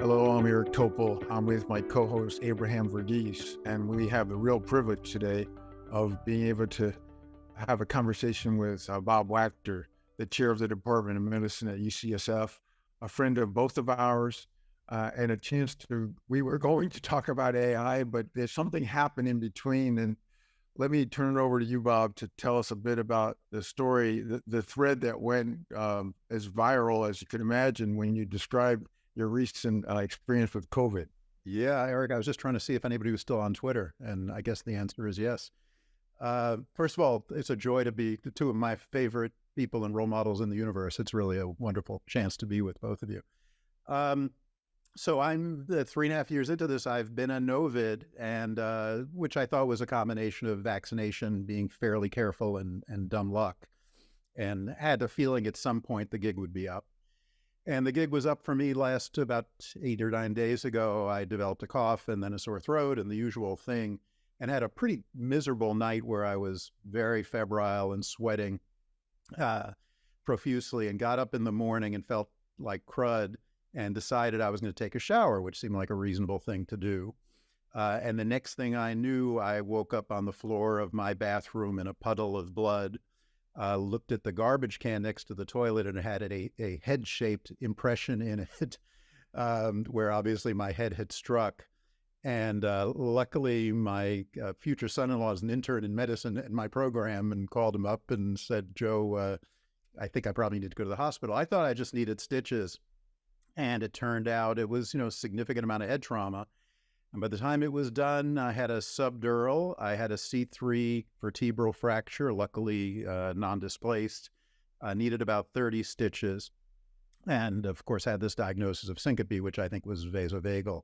Hello, I'm Eric Topol. I'm with my co-host Abraham Verghese, and we have the real privilege today of being able to have a conversation with Bob Wachter, the chair of the Department of Medicine at UCSF, a friend of both of ours, and a chance to, we were going to talk about AI, but there's something happened in between. And let me turn it over to you, Bob, to tell us a bit about the story, the thread that went as viral as you could imagine when you described your recent experience with COVID. Yeah, Eric, I was just trying to see if anybody was still on Twitter, and I guess the answer is yes. First of all, it's a joy to be two of my favorite people and role models in the universe. It's really a wonderful chance to be with both of you. So I'm 3.5 years into this. I've been a Novid, and which I thought was a combination of vaccination, being fairly careful, and dumb luck, and had a feeling at some point the gig would be up. And the gig was up for me about 8 or 9 days ago. I developed a cough and then a sore throat and the usual thing, and had a pretty miserable night where I was very febrile and sweating profusely, and got up in the morning and felt like crud and decided I was going to take a shower, which seemed like a reasonable thing to do. And the next thing I knew, I woke up on the floor of my bathroom in a puddle of blood. Looked at the garbage can next to the toilet, and it had a head-shaped impression in it, where obviously my head had struck. And luckily, my future son-in-law is an intern in medicine in my program, and called him up and said, Joe, I think I probably need to go to the hospital. I thought I just needed stitches. And it turned out it was, a significant amount of head trauma. And by the time it was done, I had a subdural, I had a C3 vertebral fracture, luckily non-displaced, needed about 30 stitches, and of course had this diagnosis of syncope, which I think was vasovagal.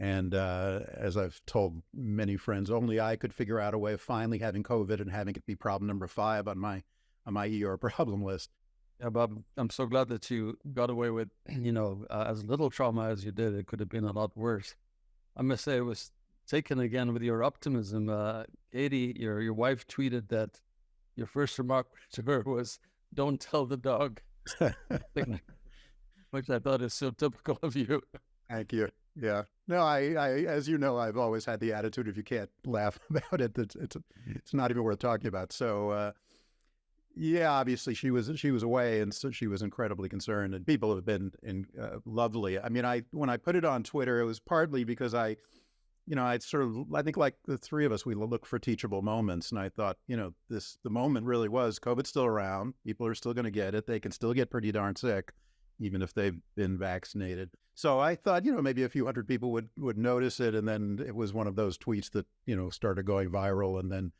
And as I've told many friends, only I could figure out a way of finally having COVID and having it be problem number 5 on my ER problem list. Yeah, Bob, I'm so glad that you got away with, as little trauma as you did. It could have been a lot worse. I must say, it was taken again with your optimism. Katie, your wife, tweeted that your first remark to her was, "Don't tell the dog," which I thought is so typical of you. Thank you. Yeah. No, I as you know, I've always had the attitude, if you can't laugh about it, it's not even worth talking about. So, yeah, obviously she was away, and so she was incredibly concerned, and people have been lovely. I mean, when I put it on Twitter, it was partly because I think like the three of us, we look for teachable moments, and I thought, the moment really was COVID's still around. People are still going to get it. They can still get pretty darn sick, even if they've been vaccinated. So I thought, maybe a few hundred people would notice it, and then it was one of those tweets that, started going viral, and then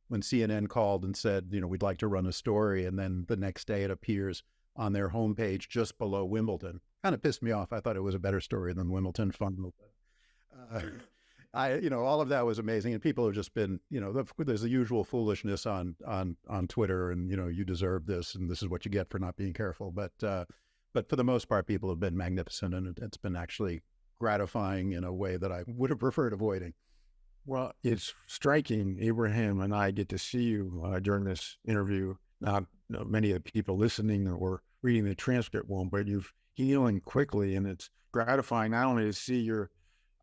when CNN called and said, we'd like to run a story, and then the next day it appears on their homepage just below Wimbledon. Kind of pissed me off. I thought it was a better story than Wimbledon final. All of that was amazing, and people have just been, there's the usual foolishness on Twitter, and you deserve this, and this is what you get for not being careful. But for the most part, people have been magnificent, and it's been actually gratifying in a way that I would have preferred avoiding. Well, it's striking. Abraham and I get to see you during this interview. Not many of the people listening or reading the transcript won't, but you're healing quickly, and it's gratifying not only to see your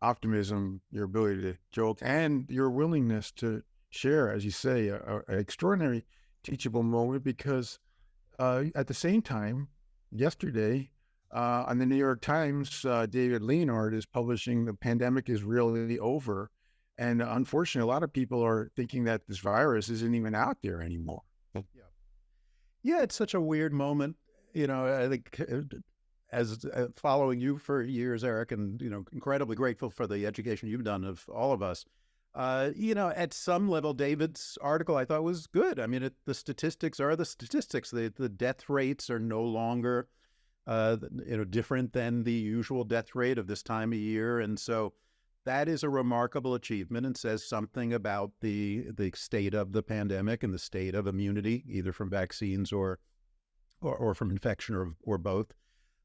optimism, your ability to joke, and your willingness to share, as you say, an extraordinary teachable moment, because at the same time, yesterday, on the New York Times, David Leonhardt is publishing "The Pandemic is Really Over." And unfortunately, a lot of people are thinking that this virus isn't even out there anymore. Yeah, it's such a weird moment. I think as following you for years, Eric, and, incredibly grateful for the education you've done of all of us. At some level, David's article I thought was good. I mean, the statistics are the statistics. The death rates are no longer, different than the usual death rate of this time of year. And so that is a remarkable achievement, and says something about the state of the pandemic and the state of immunity, either from vaccines or from infection, or both.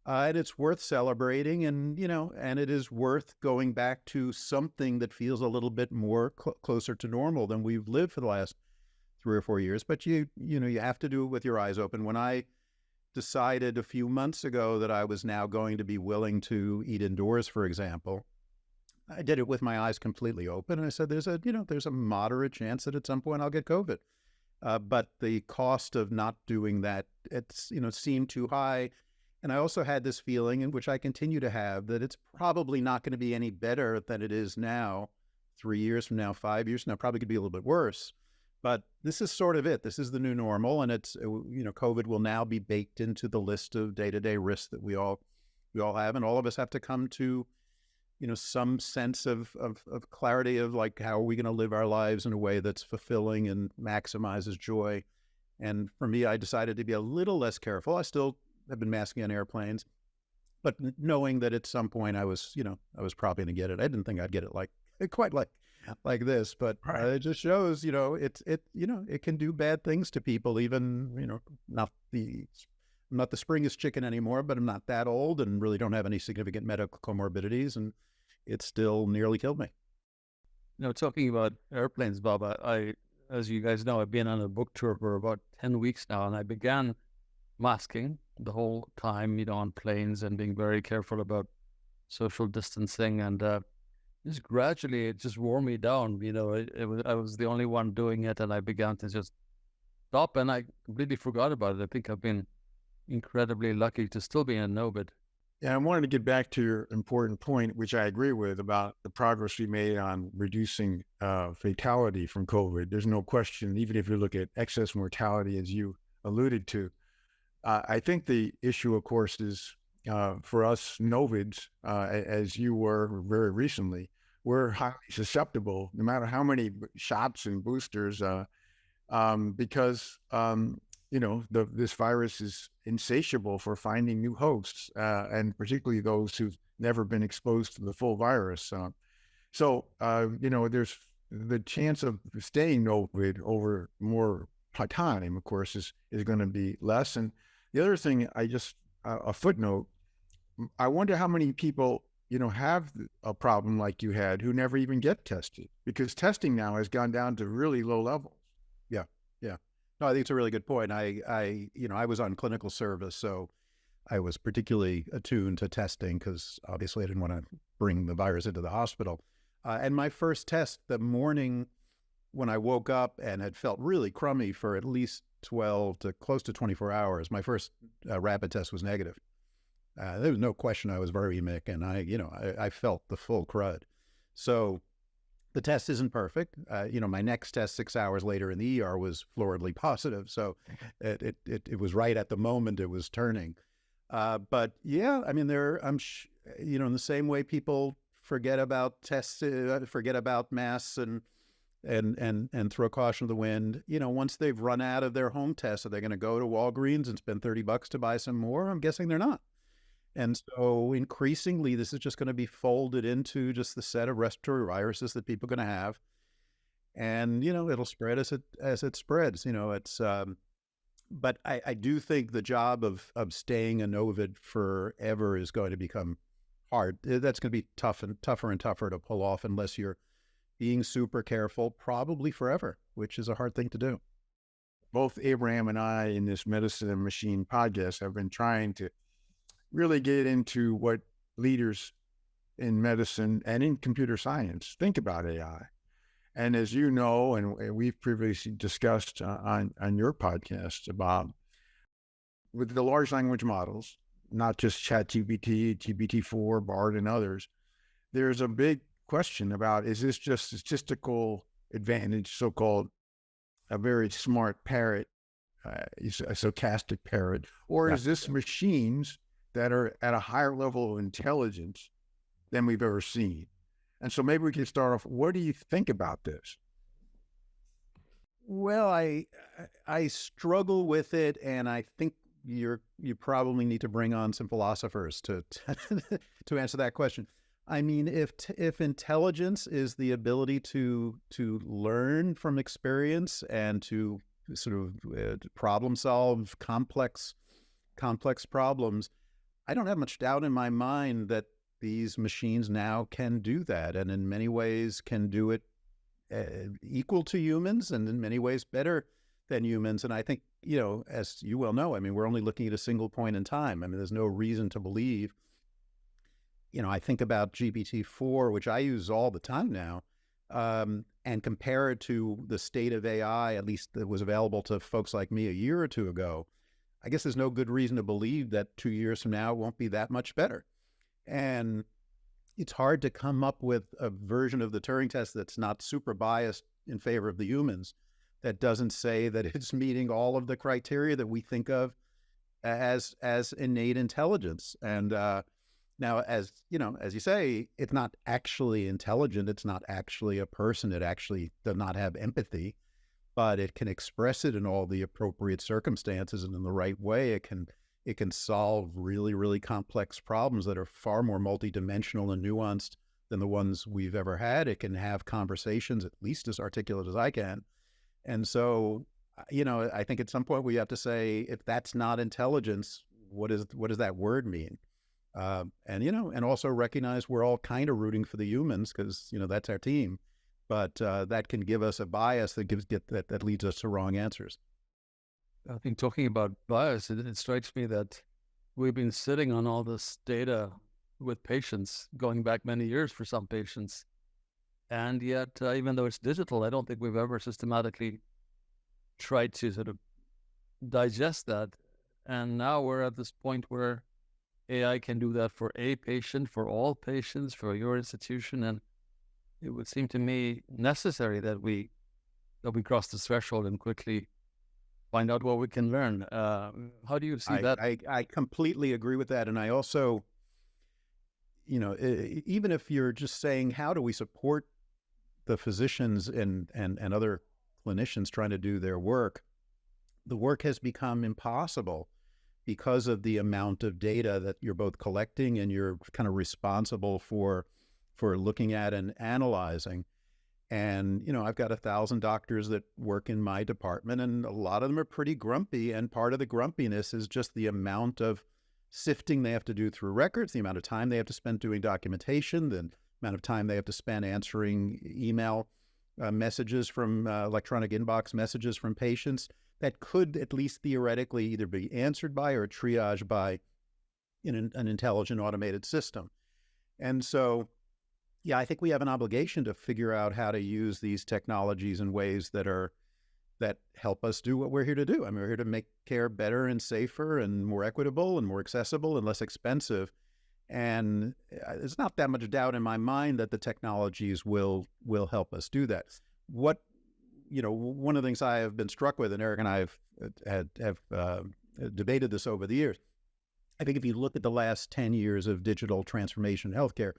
And it's worth celebrating, and it is worth going back to something that feels a little bit more closer to normal than we've lived for the last 3 or 4 years. But you have to do it with your eyes open. When I decided a few months ago that I was now going to be willing to eat indoors, for example, I did it with my eyes completely open. And I said, there's a moderate chance that at some point I'll get COVID. But the cost of not doing that, seemed too high. And I also had this feeling, in which I continue to have, that it's probably not going to be any better than it is now, 3 years from now, 5 years from now, probably could be a little bit worse. But this is sort of it. This is the new normal. And it's, COVID will now be baked into the list of day-to-day risks that we all have. And all of us have to come to, some sense of clarity of like, how are we going to live our lives in a way that's fulfilling and maximizes joy? And for me, I decided to be a little less careful. I still have been masking on airplanes, but knowing that at some point I was probably going to get it. I didn't think I'd get it quite like this, but it just shows, it can do bad things to people. Even, not the springest chicken anymore, but I'm not that old and really don't have any significant medical comorbidities, and it still nearly killed me. Talking about airplanes, Bob, I, as you guys know, I've been on a book tour for about 10 weeks now, and I began masking the whole time, on planes, and being very careful about social distancing. And just gradually, it just wore me down. I was the only one doing it, and I began to just stop, and I completely forgot about it. I think I've been incredibly lucky to still be in COVID. Yeah, I wanted to get back to your important point, which I agree with, about the progress we made on reducing fatality from COVID. There's no question, even if you look at excess mortality, as you alluded to. I think the issue, of course, is for us novids, as you were very recently, we're highly susceptible, no matter how many shots and boosters, because this virus is insatiable for finding new hosts, and particularly those who've never been exposed to the full virus. So there's the chance of staying COVID over more time, of course, is going to be less. And the other thing, a footnote, I wonder how many people, have a problem like you had who never even get tested, because testing now has gone down to really low levels. Yeah. No, I think it's a really good point. I was on clinical service, so I was particularly attuned to testing because obviously I didn't want to bring the virus into the hospital. And my first test, the morning when I woke up and had felt really crummy for at least 12 to close to 24 hours, my first rapid test was negative. There was no question I was viremic, and I felt the full crud. So the test isn't perfect. My next test 6 hours later in the ER was floridly positive. So it was right at the moment it was turning. But yeah, I mean, in the same way people forget about tests, forget about masks and throw caution to the wind. Once they've run out of their home tests, are they going to go to Walgreens and spend $30 to buy some more? I'm guessing they're not. And so increasingly, this is just going to be folded into just the set of respiratory viruses that people are going to have. And, it'll spread as it spreads. But I do think the job of staying a novid forever is going to become hard. That's going to be tougher and tougher to pull off unless you're being super careful, probably forever, which is a hard thing to do. Both Abraham and I in this Medicine and Machine podcast have been trying to really get into what leaders in medicine and in computer science think about AI. And as you know, and we've previously discussed on your podcast, Bob, with the large language models, not just ChatGPT, GPT-4, BARD, and others, there's a big question about, is this just statistical advantage, so-called a very smart parrot, a stochastic parrot, or is this machines that are at a higher level of intelligence than we've ever seen? And so maybe we can start off, what do you think about this? Well, I struggle with it, and I think you probably need to bring on some philosophers to answer that question. I mean, if intelligence is the ability to learn from experience and to sort of problem solve complex problems, I don't have much doubt in my mind that these machines now can do that, and in many ways can do it equal to humans, and in many ways better than humans. And I think as you well know, I mean, we're only looking at a single point in time. I mean, there's no reason to believe, I think about GPT-4, which I use all the time now, and compare it to the state of AI, at least that was available to folks like me a year or two ago. I guess there's no good reason to believe that 2 years from now it won't be that much better. And it's hard to come up with a version of the Turing test that's not super biased in favor of the humans, that doesn't say that it's meeting all of the criteria that we think of as innate intelligence. And now, as you say, it's not actually intelligent. It's not actually a person. It actually does not have empathy, but it can express it in all the appropriate circumstances and in the right way. It can solve really, really complex problems that are far more multidimensional and nuanced than the ones we've ever had. It can have conversations at least as articulate as I can. And so, I think at some point we have to say, if that's not intelligence, what does that word mean? And also recognize we're all kind of rooting for the humans because, that's our team. But that can give us a bias that leads us to wrong answers. I think talking about bias, it strikes me that we've been sitting on all this data with patients going back many years for some patients. And yet, even though it's digital, I don't think we've ever systematically tried to sort of digest that. And now we're at this point where AI can do that for a patient, for all patients, for your institution. And it would seem to me necessary that we cross this threshold and quickly find out what we can learn. How do you see that? I completely agree with that. And I also, even if you're just saying, how do we support the physicians and other clinicians trying to do their work, the work has become impossible because of the amount of data that you're both collecting and you're kind of responsible for looking at and analyzing. And, I've got 1,000 doctors that work in my department, and a lot of them are pretty grumpy. And part of the grumpiness is just the amount of sifting they have to do through records, the amount of time they have to spend doing documentation, the amount of time they have to spend answering email messages from electronic inbox messages from patients that could at least theoretically either be answered by or triaged by an intelligent automated system. And so, yeah, I think we have an obligation to figure out how to use these technologies in ways that help us do what we're here to do. I mean, we're here to make care better and safer and more equitable and more accessible and less expensive. And there's not that much doubt in my mind that the technologies will help us do that. One of the things I have been struck with, and Eric and I have debated this over the years, I think if you look at the last 10 years of digital transformation in healthcare,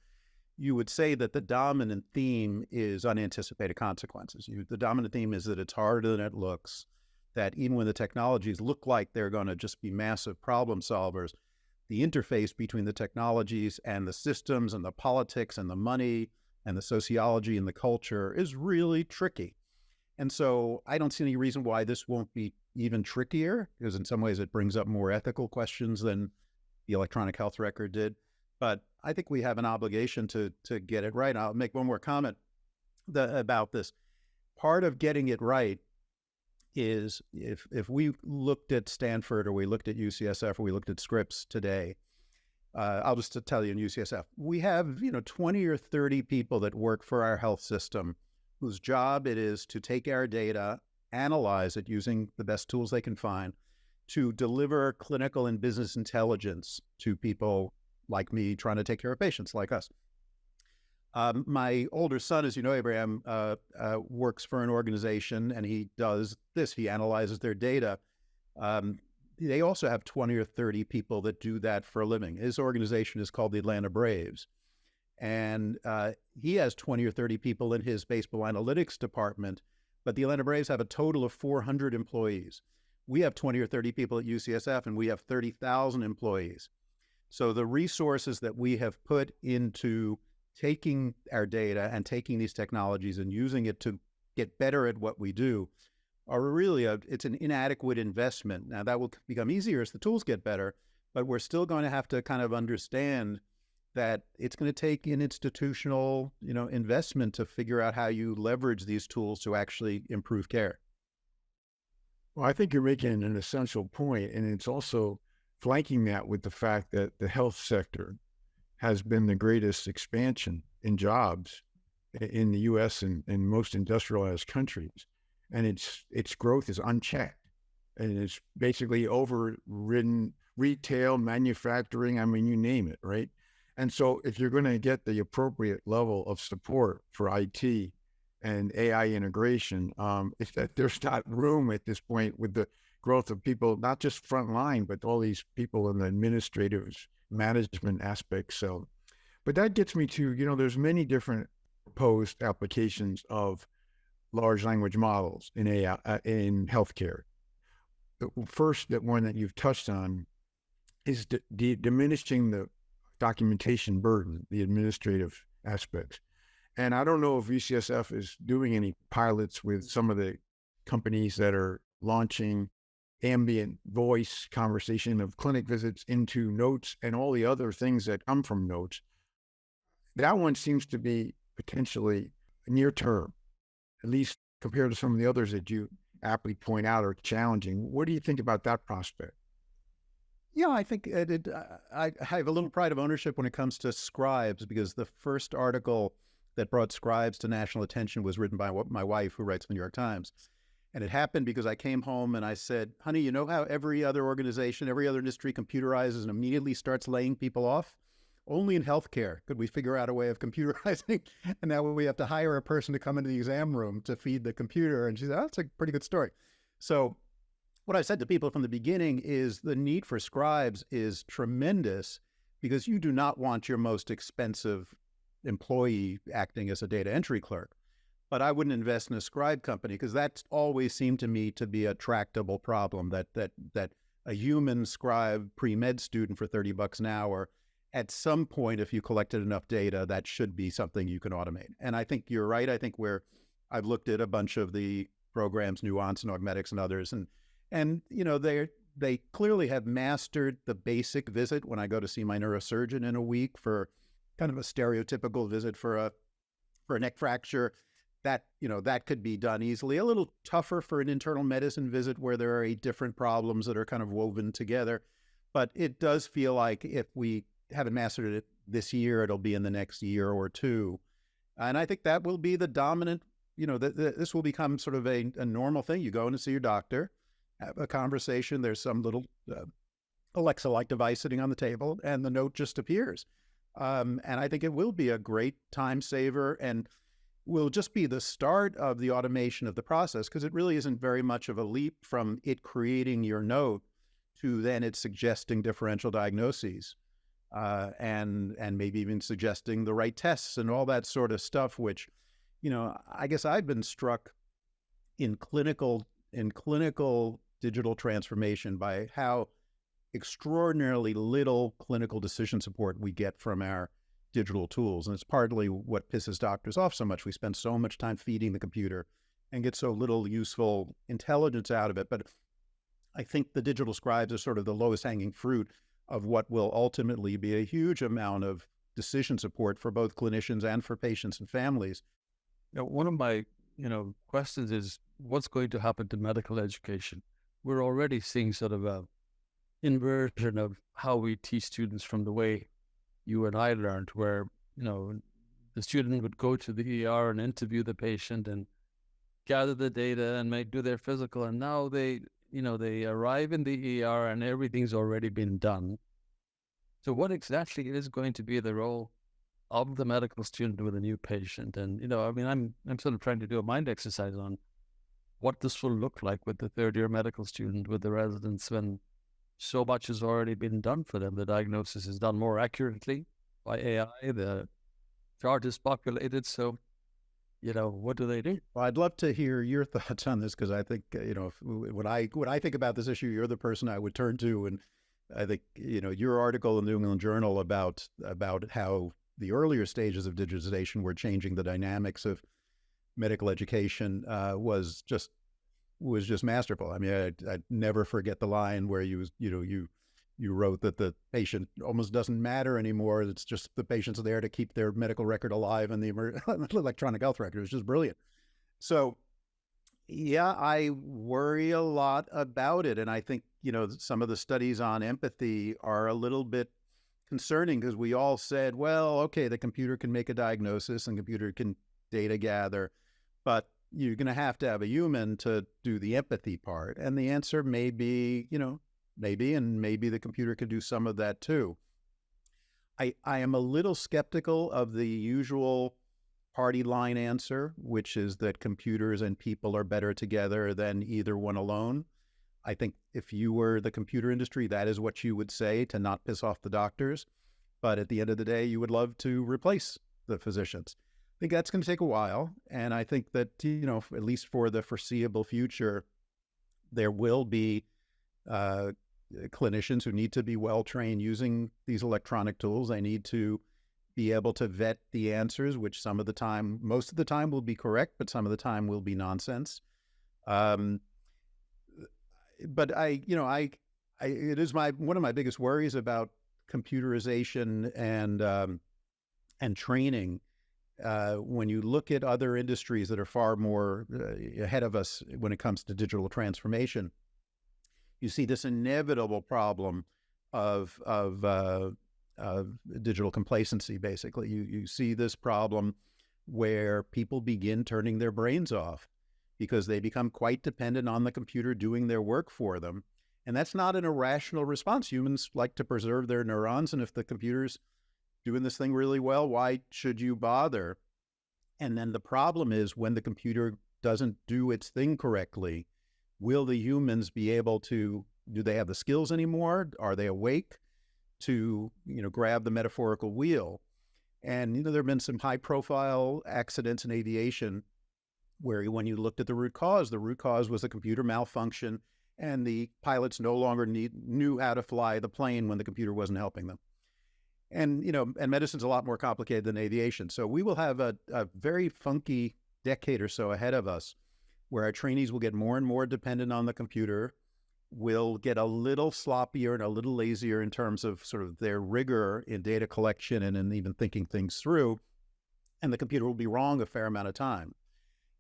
you would say that the dominant theme is unanticipated consequences. The dominant theme is that it's harder than it looks, that even when the technologies look like they're going to just be massive problem solvers, the interface between the technologies and the systems and the politics and the money and the sociology and the culture is really tricky. And so I don't see any reason why this won't be even trickier, because in some ways it brings up more ethical questions than the electronic health record did. But I think we have an obligation to get it right. I'll make one more comment about this. Part of getting it right is if we looked at Stanford or we looked at UCSF or we looked at Scripes today, I'll just tell you in UCSF, we have 20 or 30 people that work for our health system whose job it is to take our data, analyze it using the best tools they can find, to deliver clinical and business intelligence to people like me trying to take care of patients like us. My older son, as you know, Abraham, works for an organization, and he does this. He analyzes their data. They also have 20 or 30 people that do that for a living. His organization is called the Atlanta Braves. And he has 20 or 30 people in his baseball analytics department, but the Atlanta Braves have a total of 400 employees. We have 20 or 30 people at UCSF, and we have 30,000 employees. So the resources that we have put into taking our data and taking these technologies and using it to get better at what we do are really it's an inadequate investment. Now that will become easier as the tools get better, but we're still going to have to kind of understand that it's going to take an institutional, investment to figure out how you leverage these tools to actually improve care. Well, I think you're making an essential point, and it's also flanking that with the fact that the health sector has been the greatest expansion in jobs in the U.S. and most industrialized countries, and its growth is unchecked, and it's basically overridden retail, manufacturing. I mean, you name it, right? And so, if you're going to get the appropriate level of support for IT and AI integration, if that there's not room at this point with the growth of people, not just frontline, but all these people in the administrative management aspects. So, but that gets me to, there's many different proposed applications of large language models in AI in healthcare. The first, that one that you've touched on, is diminishing the documentation burden, the administrative aspects. And I don't know if UCSF is doing any pilots with some of the companies that are launching ambient voice conversation of clinic visits into notes and all the other things that come from notes. That one seems to be potentially near term, at least compared to some of the others that you aptly point out are challenging. What do you think about that prospect? Yeah, I think I have a little pride of ownership when it comes to Scribes, because the first article that brought Scribes to national attention was written by my wife, who writes for the New York Times. And it happened because I came home and I said, honey, you know how every other organization, every other industry computerizes and immediately starts laying people off? Only in healthcare could we figure out a way of computerizing. And now we have to hire a person to come into the exam room to feed the computer. And she said, oh, that's a pretty good story. So what I said to people from the beginning is the need for Scribes is tremendous, because you do not want your most expensive employee acting as a data entry clerk. But I wouldn't invest in a scribe company, because that's always seemed to me to be a tractable problem, that a human scribe pre-med student for $30 an hour, at some point, if you collected enough data, that should be something you can automate. And I think you're right. I think I've looked at a bunch of the programs, Nuance and Augmetics and others, and they clearly have mastered the basic visit. When I go to see my neurosurgeon in a week for kind of a stereotypical visit for a neck fracture, that could be done easily. A little tougher for an internal medicine visit where there are 8 different problems that are kind of woven together. But it does feel like if we haven't mastered it this year, it'll be in the next year or two. And I think that will be the dominant, this will become sort of a normal thing. You go in to see your doctor, have a conversation, there's some little Alexa-like device sitting on the table, and the note just appears. And I think it will be a great time saver, and will just be the start of the automation of the process, because it really isn't very much of a leap from it creating your note to then it suggesting differential diagnoses, and maybe even suggesting the right tests and all that sort of stuff, which, I guess I've been struck in clinical digital transformation by how extraordinarily little clinical decision support we get from our digital tools. And it's partly what pisses doctors off so much. We spend so much time feeding the computer and get so little useful intelligence out of it. But I think the digital scribes are sort of the lowest hanging fruit of what will ultimately be a huge amount of decision support for both clinicians and for patients and families. One of my, questions is, what's going to happen to medical education? We're already seeing sort of a inversion of how we teach students from the way you and I learned, where, the student would go to the ER and interview the patient and gather the data and do their physical. And now they arrive in the ER and everything's already been done. So what exactly is going to be the role of the medical student with a new patient? And, I'm sort of trying to do a mind exercise on what this will look like with the third-year medical student, with the residents, when so much has already been done for them. The diagnosis is done more accurately by AI. The chart is populated. So, what do they do? Well, I'd love to hear your thoughts on this, because I think, when I think about this issue, you're the person I would turn to. And I think, your article in the New England Journal about how the earlier stages of digitization were changing the dynamics of medical education was just masterful. I mean, I'd never forget the line where you wrote that the patient almost doesn't matter anymore. It's just the patient's there to keep their medical record alive and the electronic health record. It's just brilliant. So Yeah, I worry a lot about it. And I think, some of the studies on empathy are a little bit concerning because we all said, well, okay, the computer can make a diagnosis and computer can data gather, but you're going to have a human to do the empathy part. And the answer may be, maybe, and maybe the computer can do some of that too. I am a little skeptical of the usual party line answer, which is that computers and people are better together than either one alone. I think if you were the computer industry, that is what you would say to not piss off the doctors. But at the end of the day, you would love to replace the physicians. I think that's going to take a while. And I think that, at least for the foreseeable future, there will be clinicians who need to be well-trained using these electronic tools. They need to be able to vet the answers, which most of the time will be correct, but some of the time will be nonsense. But it is one of my biggest worries about computerization and training. When you look at other industries that are far more ahead of us when it comes to digital transformation, you see this inevitable problem of digital complacency. Basically, you see this problem where people begin turning their brains off because they become quite dependent on the computer doing their work for them. And that's not an irrational response. Humans like to preserve their neurons. And if the computer's doing this thing really well, why should you bother? And then the problem is when the computer doesn't do its thing correctly, will the humans be able to, do they have the skills anymore? Are they awake to, grab the metaphorical wheel? And, there have been some high profile accidents in aviation where when you looked at the root cause was a computer malfunction and the pilots no longer knew how to fly the plane when the computer wasn't helping them. And, and medicine's a lot more complicated than aviation. So we will have a very funky decade or so ahead of us where our trainees will get more and more dependent on the computer, will get a little sloppier and a little lazier in terms of sort of their rigor in data collection and in even thinking things through. And the computer will be wrong a fair amount of time.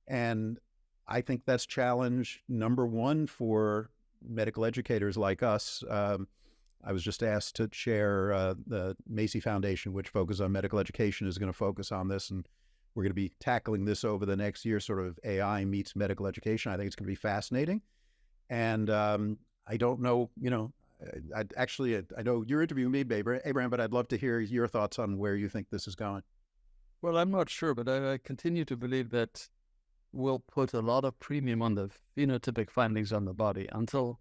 And I think that's challenge number one for medical educators like us. I was just asked to chair the Macy Foundation, which focuses on medical education, is going to focus on this. And we're going to be tackling this over the next year, sort of AI meets medical education. I think it's going to be fascinating. And I don't know, I know you're interviewing me, Abraham, but I'd love to hear your thoughts on where you think this is going. Well, I'm not sure, but I continue to believe that we'll put a lot of premium on the phenotypic findings on the body until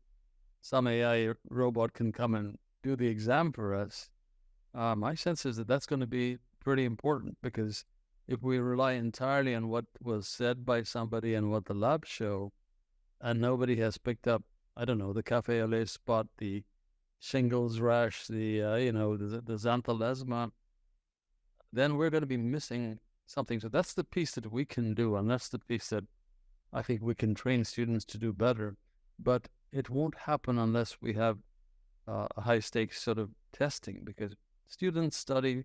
some AI robot can come and do the exam for us. My sense is that that's going to be pretty important, because if we rely entirely on what was said by somebody and what the labs show, and nobody has picked up, I don't know, the cafe au lait spot, the shingles rash, the xanthoplasma, then we're going to be missing something. So that's the piece that we can do, and that's the piece that I think we can train students to do better. But it won't happen unless we have a high-stakes sort of testing, because students study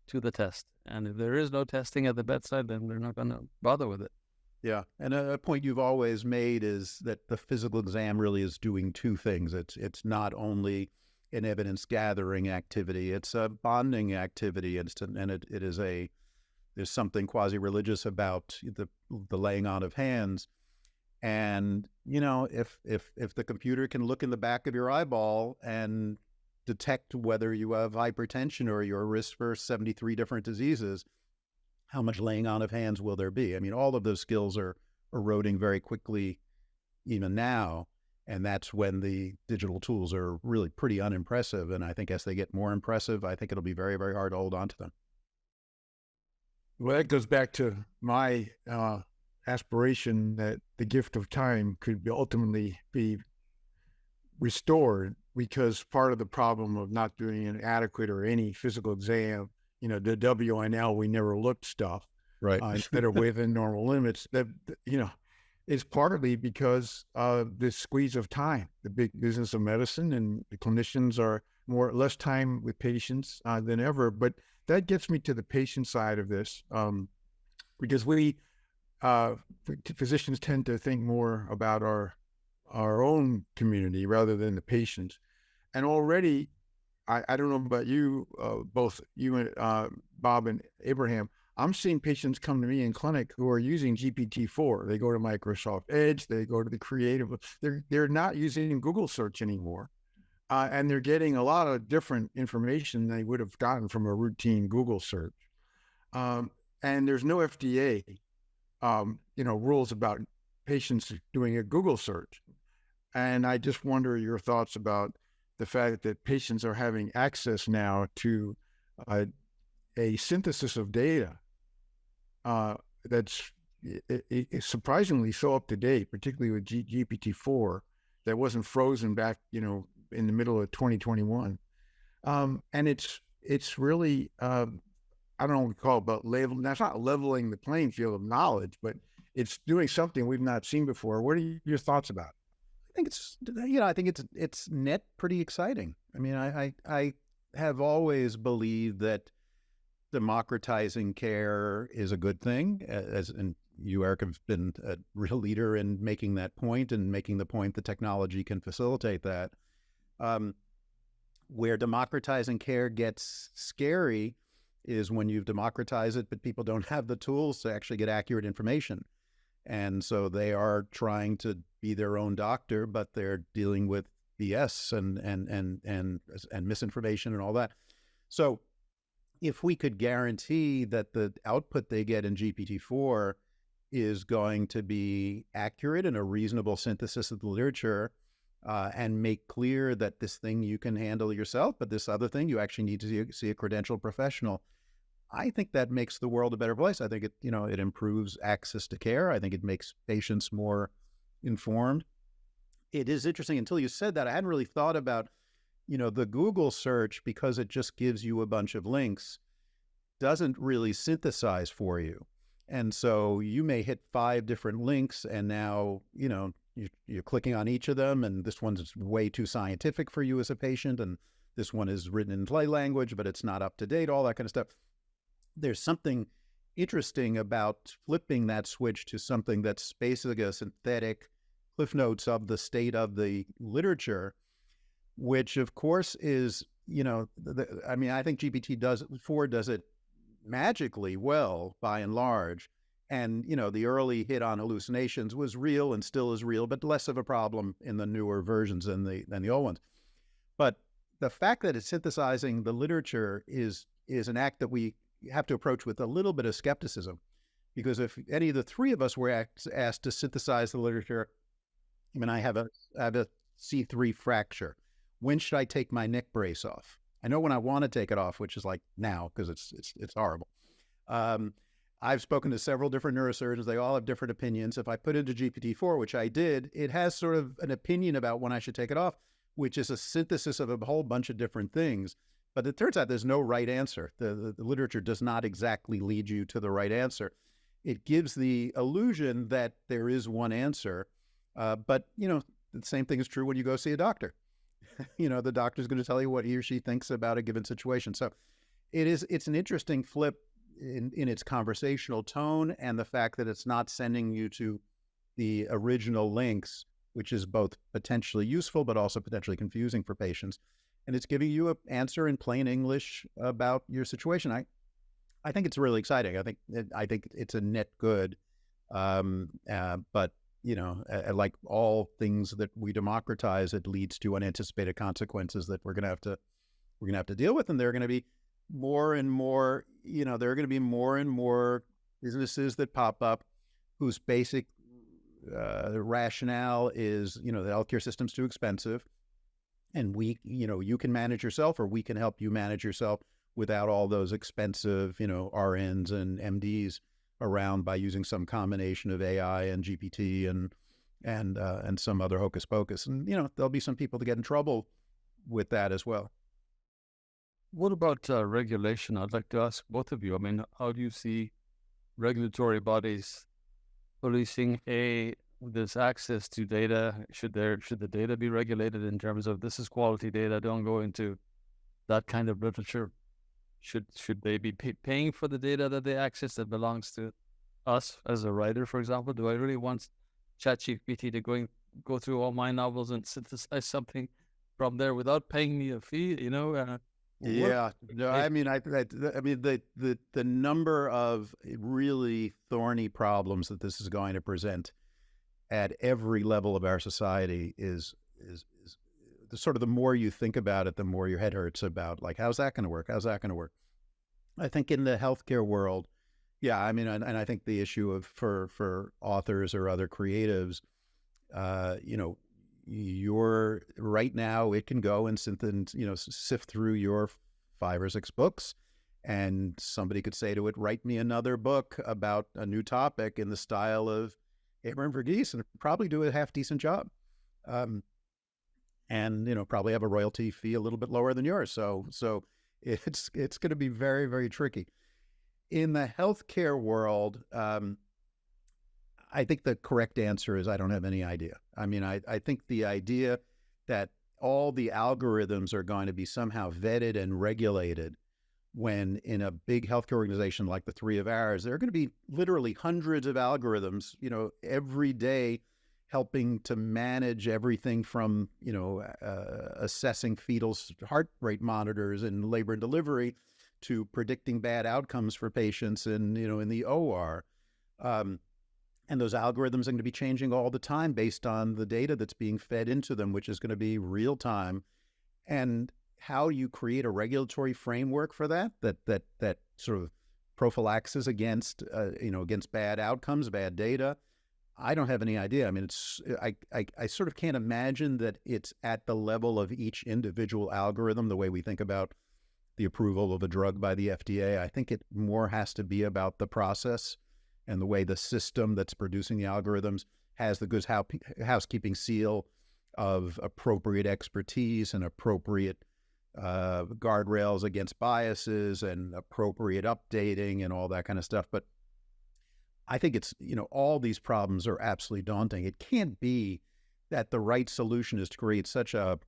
to the test. And if there is no testing at the bedside, then they're not going to bother with it. Yeah. And a point you've always made is that the physical exam really is doing two things. It's not only an evidence gathering activity, it's a bonding activity. It is there's something quasi-religious about the laying on of hands. And, if the computer can look in the back of your eyeball and detect whether you have hypertension or you're at risk for 73 different diseases, how much laying on of hands will there be? I mean, all of those skills are eroding very quickly even now. And that's when the digital tools are really pretty unimpressive. And I think as they get more impressive, I think it'll be very, very hard to hold on to them. Well, that goes back to my aspiration that the gift of time could ultimately be restored, because part of the problem of not doing an adequate or any physical exam, the WNL, we never looked stuff, right? That are within normal limits, that, is partly because of the squeeze of time, the big business of medicine, and the clinicians are less time with patients than ever. But that gets me to the patient side of this, because we physicians tend to think more about our own community rather than the patients. And already, I don't know about you, both you and Bob and Abraham, I'm seeing patients come to me in clinic who are using GPT-4. They go to Microsoft Edge, they go to the Creative. They're not using Google search anymore. And they're getting a lot of different information they would have gotten from a routine Google search. And there's no FDA, rules about patients doing a Google search. And I just wonder your thoughts about the fact that patients are having access now to a synthesis of data that's surprisingly so up to date, particularly with GPT-4, that wasn't frozen back, in the middle of 2021. And it's really, I don't know what we call it, but that's not leveling the playing field of knowledge, but it's doing something we've not seen before. What are your thoughts about it? I think it's net pretty exciting. I mean, I have always believed that democratizing care is a good thing, and you, Eric, have been a real leader in making that point and making the point that technology can facilitate that. Where democratizing care gets scary is when you've democratized it, but people don't have the tools to actually get accurate information. And so they are trying to be their own doctor, but they're dealing with BS and misinformation and all that. So if we could guarantee that the output they get in GPT-4 is going to be accurate and a reasonable synthesis of the literature, and make clear that this thing you can handle yourself, but this other thing you actually need to see a credentialed professional, I think that makes the world a better place. I think it improves access to care. I think it makes patients more informed. It is interesting, until you said that, I hadn't really thought about, the Google search, because it just gives you a bunch of links, doesn't really synthesize for you. And so you may hit 5 different links, and now, you're clicking on each of them, and this one's way too scientific for you as a patient, and this one is written in play language, but it's not up to date, all that kind of stuff. There's something interesting about flipping that switch to something that's basically a synthetic cliff notes of the state of the literature, which of course is, I think GPT-4 does it magically well by and large. And, the early hit on hallucinations was real and still is real, but less of a problem in the newer versions than the old ones. But the fact that it's synthesizing the literature is an act that we have to approach with a little bit of skepticism, because if any of the 3 of us were asked to synthesize the literature, I have a C3 fracture. When should I take my neck brace off? I know when I want to take it off, which is like now, because it's horrible. I've spoken to several different neurosurgeons. They all have different opinions. If I put into GPT-4, which I did, it has sort of an opinion about when I should take it off, which is a synthesis of a whole bunch of different things. But it turns out there's no right answer. The literature does not exactly lead you to the right answer. It gives the illusion that there is one answer. But, the same thing is true when you go see a doctor. The doctor's going to tell you what he or she thinks about a given situation. So it's an interesting flip in its conversational tone, and the fact that it's not sending you to the original links, which is both potentially useful but also potentially confusing for patients. And it's giving you an answer in plain English about your situation. I think it's really exciting. I think it's a net good. But like all things that we democratize, it leads to unanticipated consequences that we're going to have to deal with, and they're going to be more and more, there are going to be more and more businesses that pop up whose basic rationale is, the healthcare system's too expensive, and you can manage yourself, or we can help you manage yourself without all those expensive, RNs and MDs around by using some combination of AI and GPT and some other hocus pocus. And, there'll be some people that get in trouble with that as well. What about regulation? I'd like to ask both of you. How do you see regulatory bodies policing this access to data? Should the data be regulated in terms of this is quality data, don't go into that kind of literature? Should they be paying for the data that they access that belongs to us as a writer, for example? Do I really want ChatGPT to go through all my novels and synthesize something from there without paying me a fee? Yeah, no, I mean, the number of really thorny problems that this is going to present at every level of our society is the sort of, the more you think about it, the more your head hurts about, like, how's that going to work? How's that going to work? I think in the healthcare world, yeah, I mean, and I think the issue of for authors or other creatives, you're right now, it can go and sift through your 5 or 6 books, and somebody could say to it, write me another book about a new topic in the style of Abraham Verghese, and probably do a half decent job. And probably have a royalty fee a little bit lower than yours. So it's going to be very, very tricky. In the healthcare world, I think the correct answer is I don't have any idea. I mean, I think the idea that all the algorithms are going to be somehow vetted and regulated, when in a big healthcare organization like the 3 of ours, there are going to be literally hundreds of algorithms, every day, helping to manage everything from, assessing fetal heart rate monitors in labor and delivery to predicting bad outcomes for patients in the OR. And those algorithms are going to be changing all the time based on the data that's being fed into them, which is going to be real time. And how you create a regulatory framework for that sort of prophylaxis against bad outcomes, bad data, I don't have any idea. I mean, I sort of can't imagine that it's at the level of each individual algorithm, the way we think about the approval of a drug by the FDA. I think it more has to be about the process and the way the system that's producing the algorithms has the good housekeeping seal of appropriate expertise and appropriate guardrails against biases and appropriate updating and all that kind of stuff. But I think it's, all these problems are absolutely daunting. It can't be that the right solution is to create such a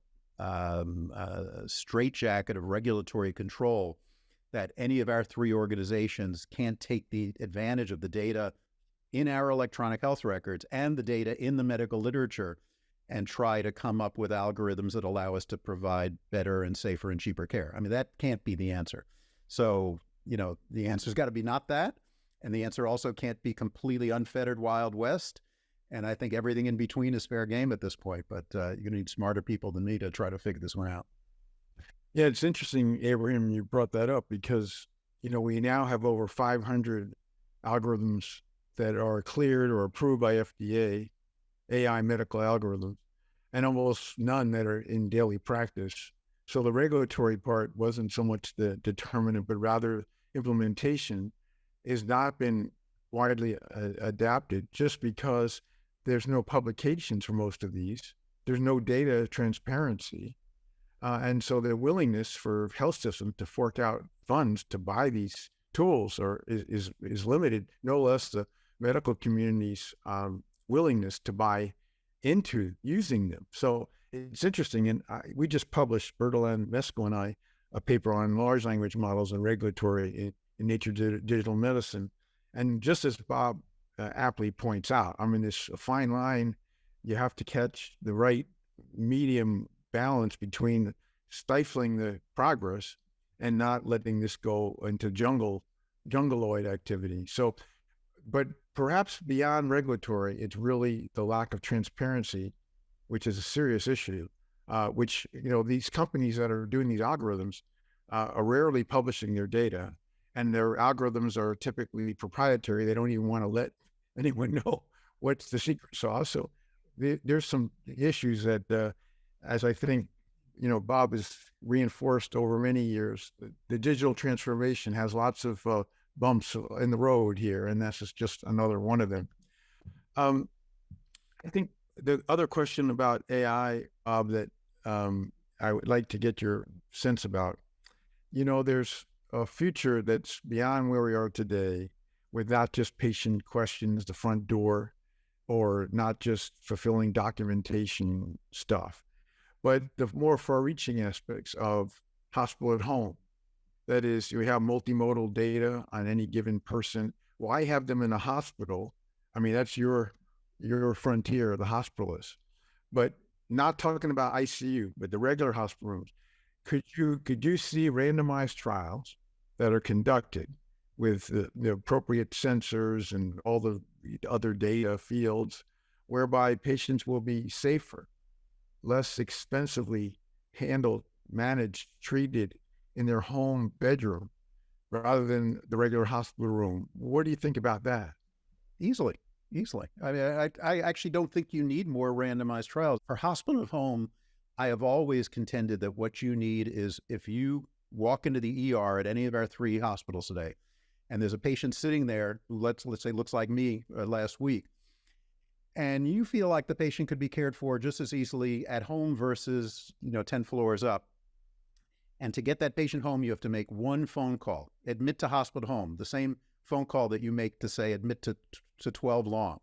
straitjacket of regulatory control that any of our 3 organizations can't take the advantage of the data in our electronic health records and the data in the medical literature and try to come up with algorithms that allow us to provide better and safer and cheaper care. I mean, that can't be the answer. So, the answer's got to be not that. And the answer also can't be completely unfettered Wild West. And I think everything in between is fair game at this point. But you're going to need smarter people than me to try to figure this one out. Yeah, it's interesting, Abraham, you brought that up because, we now have over 500 algorithms that are cleared or approved by FDA, AI medical algorithms, and almost none that are in daily practice. So the regulatory part wasn't so much the determinant, but rather implementation has not been widely adapted just because there's no publications for most of these. There's no data transparency. And so the willingness for health systems to fork out funds to buy these tools is limited, no less the medical community's willingness to buy into using them. So it's interesting. And we just published, Bertalan Mesko and I, a paper on large language models and regulatory in Nature Digital Medicine. And just as Bob aptly points out, I mean, it's a fine line. You have to catch the right medium balance between stifling the progress and not letting this go into jungleoid activity. So, but perhaps beyond regulatory, it's really the lack of transparency, which is a serious issue, which, these companies that are doing these algorithms are rarely publishing their data, and their algorithms are typically proprietary. They don't even want to let anyone know what's the secret sauce. So there's some issues that, as I think, Bob has reinforced over many years, the digital transformation has lots of bumps in the road here, and that's just another one of them. I think the other question about AI, Bob, that I would like to get your sense about, there's a future that's beyond where we are today, with not just patient questions, the front door, or not just fulfilling documentation stuff, but the more far-reaching aspects of hospital at home. That is, we have multimodal data on any given person why have them in a hospital? I mean, that's your frontier, the hospitalist. But not talking about ICU, but the regular hospital rooms. Could you see randomized trials that are conducted with the appropriate sensors and all the other data fields, whereby patients will be safer, less expensively handled, managed, treated in their home bedroom rather than the regular hospital room? What do you think about that? Easily. I mean, I actually don't think you need more randomized trials. For hospital at home, I have always contended that what you need is, if you walk into the ER at any of our 3 hospitals today, and there's a patient sitting there who let's say looks like me last week, and you feel like the patient could be cared for just as easily at home versus 10 floors up. And to get that patient home, you have to make one phone call, admit to hospital home, the same phone call that you make to say admit to 12 long.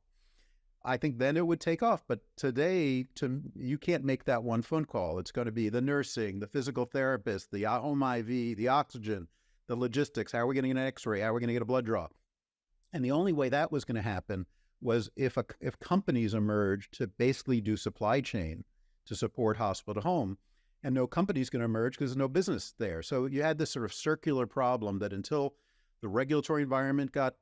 I think then it would take off. But today, you can't make that one phone call. It's going to be the nursing, the physical therapist, the home IV, the oxygen, the logistics. How are we getting an X-ray? How are we going to get a blood draw? And the only way that was going to happen was if companies emerged to basically do supply chain to support hospital to home, and no company's going to emerge because there's no business there. So you had this sort of circular problem that until the regulatory environment got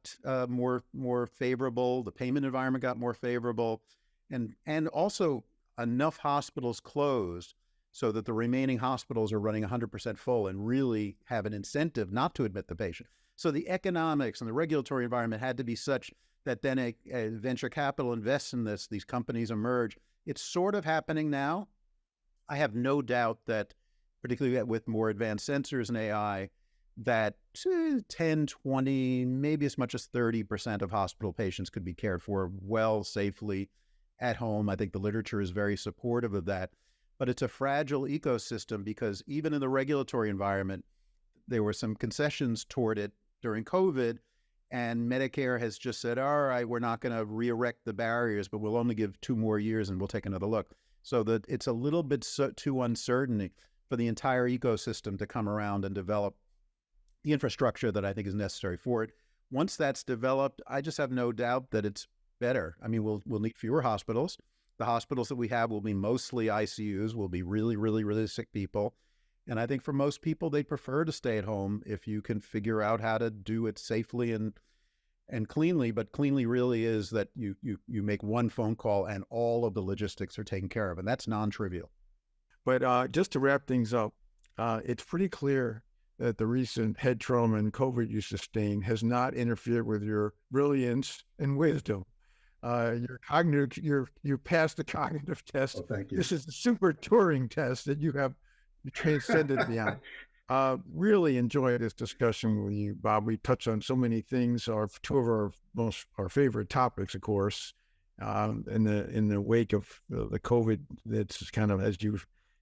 more favorable, the payment environment got more favorable, and also enough hospitals closed so that the remaining hospitals are running 100% full and really have an incentive not to admit the patient. So the economics and the regulatory environment had to be such that then a venture capital invests in this, these companies emerge. It's sort of happening now. I have no doubt that, particularly with more advanced sensors and AI, that 10, 20, maybe as much as 30% of hospital patients could be cared for well, safely at home. I think the literature is very supportive of that. But it's a fragile ecosystem because even in the regulatory environment, there were some concessions toward it during COVID, and Medicare has just said, all right, we're not going to re-erect the barriers, but we'll only give 2 more years and we'll take another look. So that it's a little bit too uncertain for the entire ecosystem to come around and develop the infrastructure that I think is necessary for it. Once that's developed, I just have no doubt that it's better. I mean, we'll need fewer hospitals. The hospitals that we have will be mostly ICUs, will be really, really, really sick people. And I think for most people, they prefer to stay at home if you can figure out how to do it safely and cleanly. But cleanly really is that you make one phone call and all of the logistics are taken care of. And that's non-trivial. But just to wrap things up, it's pretty clear that the recent head trauma and COVID you sustained has not interfered with your brilliance and wisdom. You passed the cognitive test. Oh, thank you. This is the super Turing test that you have transcended beyond. Really enjoyed this discussion with you, Bob. We touched on so many things. Two of our favorite topics, of course, in the wake of the COVID. That's kind of, as you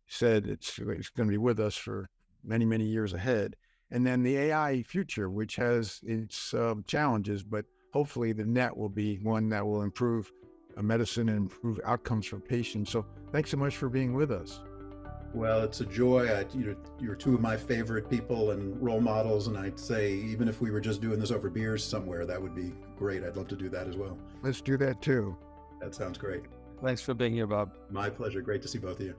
said, it's going to be with us for many, many years ahead. And then the AI future, which has its challenges, but hopefully the net will be one that will improve medicine and improve outcomes for patients. So thanks so much for being with us. Well, it's a joy. You're 2 of my favorite people and role models. And I'd say, even if we were just doing this over beers somewhere, that would be great. I'd love to do that as well. Let's do that too. That sounds great. Thanks for being here, Bob. My pleasure. Great to see both of you.